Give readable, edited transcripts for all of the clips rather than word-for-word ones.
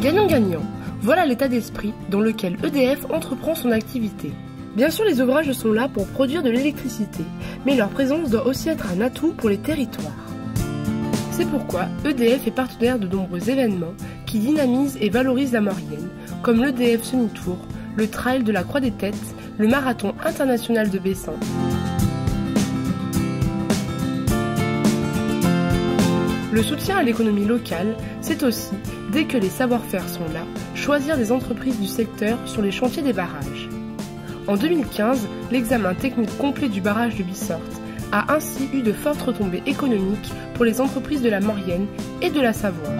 Gagnant-gagnant, voilà l'état d'esprit dans lequel EDF entreprend son activité. Bien sûr, les ouvrages sont là pour produire de l'électricité, mais leur présence doit aussi être un atout pour les territoires. C'est pourquoi EDF est partenaire de nombreux événements qui dynamisent et valorisent la Maurienne, comme l'EDF Semi-Tour, le Trail de la Croix des Têtes, le Marathon international de Bessin. Le soutien à l'économie locale, c'est aussi, dès que les savoir-faire sont là, choisir des entreprises du secteur sur les chantiers des barrages. En 2015, l'examen technique complet du barrage de Bissorte a ainsi eu de fortes retombées économiques pour les entreprises de la Maurienne et de la Savoie.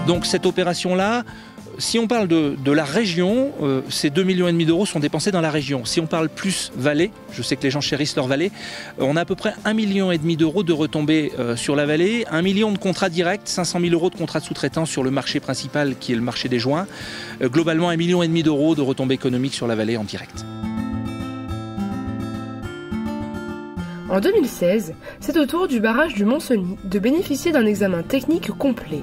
Donc cette opération-là, si on parle de la région, ces 2,5 millions d'euros sont dépensés dans la région. Si on parle plus vallée, je sais que les gens chérissent leur vallée, on a à peu près 1,5 million d'euros de retombées sur la vallée, 1 million de contrats directs, 500 000 euros de contrats de sous-traitance sur le marché principal qui est le marché des joints. Globalement, 1,5 million d'euros de retombées économiques sur la vallée en direct. En 2016, c'est au tour du barrage du Montcenis de bénéficier d'un examen technique complet.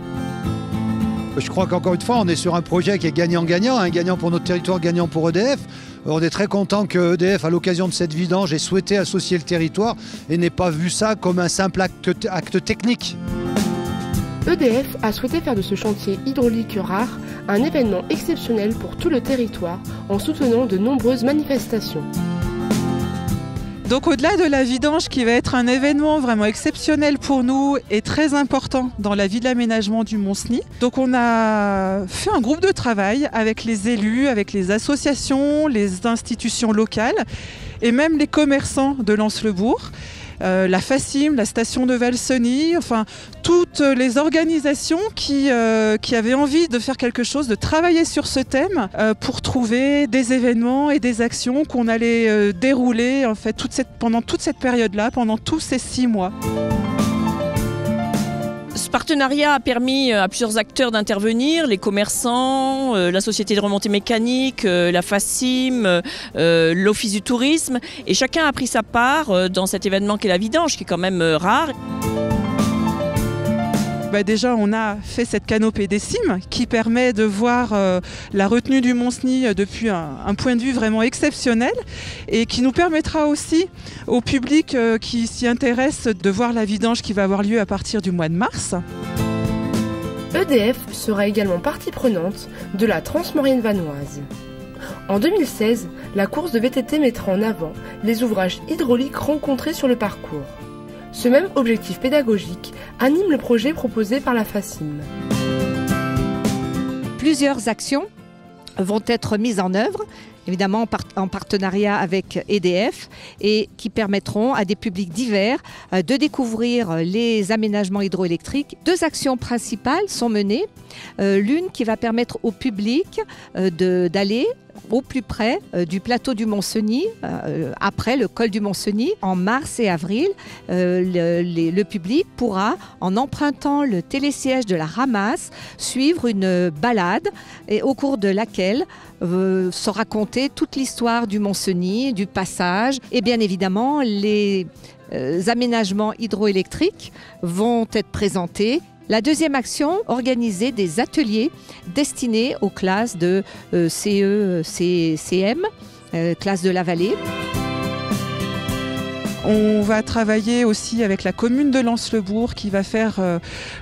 Je crois qu'encore une fois, on est sur un projet qui est gagnant-gagnant, hein, gagnant pour notre territoire, gagnant pour EDF. On est très content que EDF, à l'occasion de cette vidange, ait souhaité associer le territoire et n'ait pas vu ça comme un simple acte technique. EDF a souhaité faire de ce chantier hydraulique rare un événement exceptionnel pour tout le territoire en soutenant de nombreuses manifestations. Donc au-delà de la vidange qui va être un événement vraiment exceptionnel pour nous et très important dans la vie de l'aménagement du Montcenis, donc on a fait un groupe de travail avec les élus, avec les associations, les institutions locales et même les commerçants de Lens-le-Bourg. La FACIM, la station de Valseny, enfin toutes les organisations qui avaient envie de faire quelque chose, de travailler sur ce thème pour trouver des événements et des actions qu'on allait dérouler en fait, pendant toute cette période-là, pendant tous ces 6 mois. Ce partenariat a permis à plusieurs acteurs d'intervenir, les commerçants, la société de remontée mécanique, la FACIM, l'Office du tourisme, et chacun a pris sa part dans cet événement qu'est la vidange, qui est quand même rare. Déjà, on a fait cette canopée des cimes qui permet de voir la retenue du Montcenis depuis un point de vue vraiment exceptionnel et qui nous permettra aussi au public qui s'y intéresse de voir la vidange qui va avoir lieu à partir du mois de mars. EDF sera également partie prenante de la Transmaurienne vanoise. En 2016, la course de VTT mettra en avant les ouvrages hydrauliques rencontrés sur le parcours. Ce même objectif pédagogique anime le projet proposé par la FACIM. Plusieurs actions vont être mises en œuvre, évidemment en partenariat avec EDF, et qui permettront à des publics divers de découvrir les aménagements hydroélectriques. 2 actions principales sont menées. L'une qui va permettre au public d'aller au plus près du plateau du Montcenis, après le col du Montcenis, en mars et avril. Le public pourra, en empruntant le télésiège de la Ramasse, suivre une balade et au cours de laquelle se raconter toute l'histoire du Montcenis, du passage, et bien évidemment les aménagements hydroélectriques vont être présentés. La deuxième action, organiser des ateliers destinés aux classes de CE, CM, classe de la vallée. On va travailler aussi avec la commune de Lens-le-Bourg qui va faire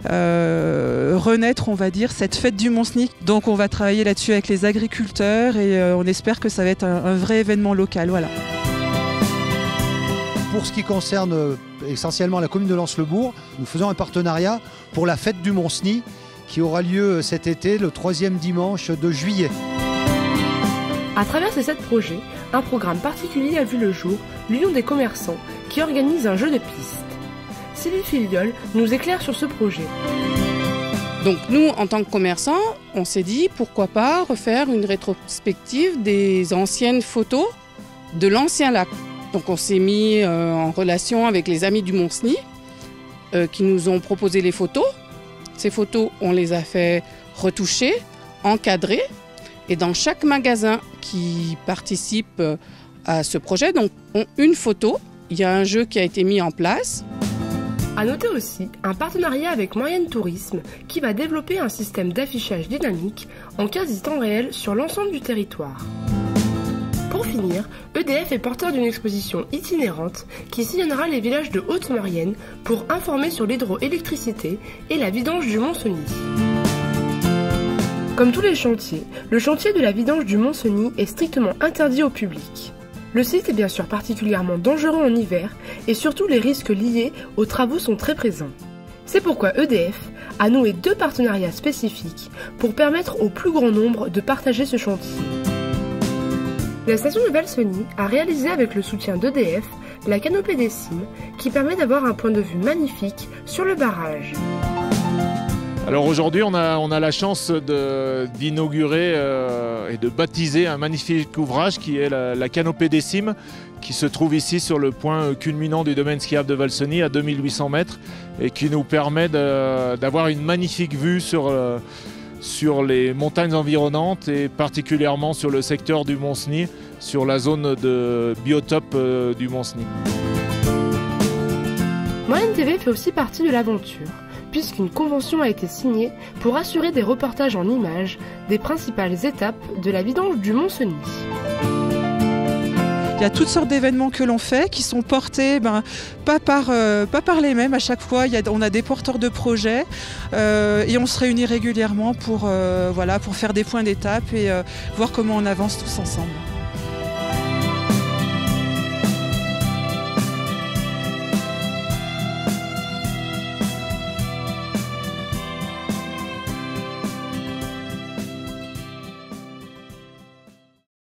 renaître, on va dire, cette fête du Montcenis. Donc on va travailler là-dessus avec les agriculteurs et on espère que ça va être un vrai événement local. Voilà. Pour ce qui concerne essentiellement la commune de Lens-le-Bourg, nous faisons un partenariat pour la fête du Montcenis qui aura lieu cet été, le 3e dimanche de juillet. À travers ces 7 projets, un programme particulier a vu le jour, l'Union des commerçants, qui organise un jeu de piste. Sylvie Filiol nous éclaire sur ce projet. Donc nous, en tant que commerçants, on s'est dit pourquoi pas refaire une rétrospective des anciennes photos de l'ancien lac. Donc on s'est mis en relation avec les amis du Montcenis qui nous ont proposé les photos. Ces photos, on les a fait retoucher, encadrer. Et dans chaque magasin qui participe à ce projet, donc une photo, il y a un jeu qui a été mis en place. A noter aussi un partenariat avec Moyenne Tourisme qui va développer un système d'affichage dynamique en quasi temps réel sur l'ensemble du territoire. Pour finir, EDF est porteur d'une exposition itinérante qui sillonnera les villages de Haute-Maurienne pour informer sur l'hydroélectricité et la vidange du Mont-Cenis. Comme tous les chantiers, le chantier de la vidange du Mont-Cenis est strictement interdit au public. Le site est bien sûr particulièrement dangereux en hiver et surtout les risques liés aux travaux sont très présents. C'est pourquoi EDF a noué 2 partenariats spécifiques pour permettre au plus grand nombre de partager ce chantier. La station de Valseny a réalisé avec le soutien d'EDF la canopée des cimes qui permet d'avoir un point de vue magnifique sur le barrage. Alors aujourd'hui on a la chance d'inaugurer et de baptiser un magnifique ouvrage qui est la canopée des cimes qui se trouve ici sur le point culminant du domaine skiable de Valseny à 2800 mètres et qui nous permet d'avoir une magnifique vue sur les montagnes environnantes et particulièrement sur le secteur du Mont-Cenis, sur la zone de biotope du Mont-Cenis. Moyenne TV fait aussi partie de l'aventure, puisqu'une convention a été signée pour assurer des reportages en images des principales étapes de la vidange du Mont-Cenis. Il y a toutes sortes d'événements que l'on fait qui sont portés pas par les mêmes à chaque fois. On a des porteurs de projets et on se réunit régulièrement pour faire des points d'étape et voir comment on avance tous ensemble.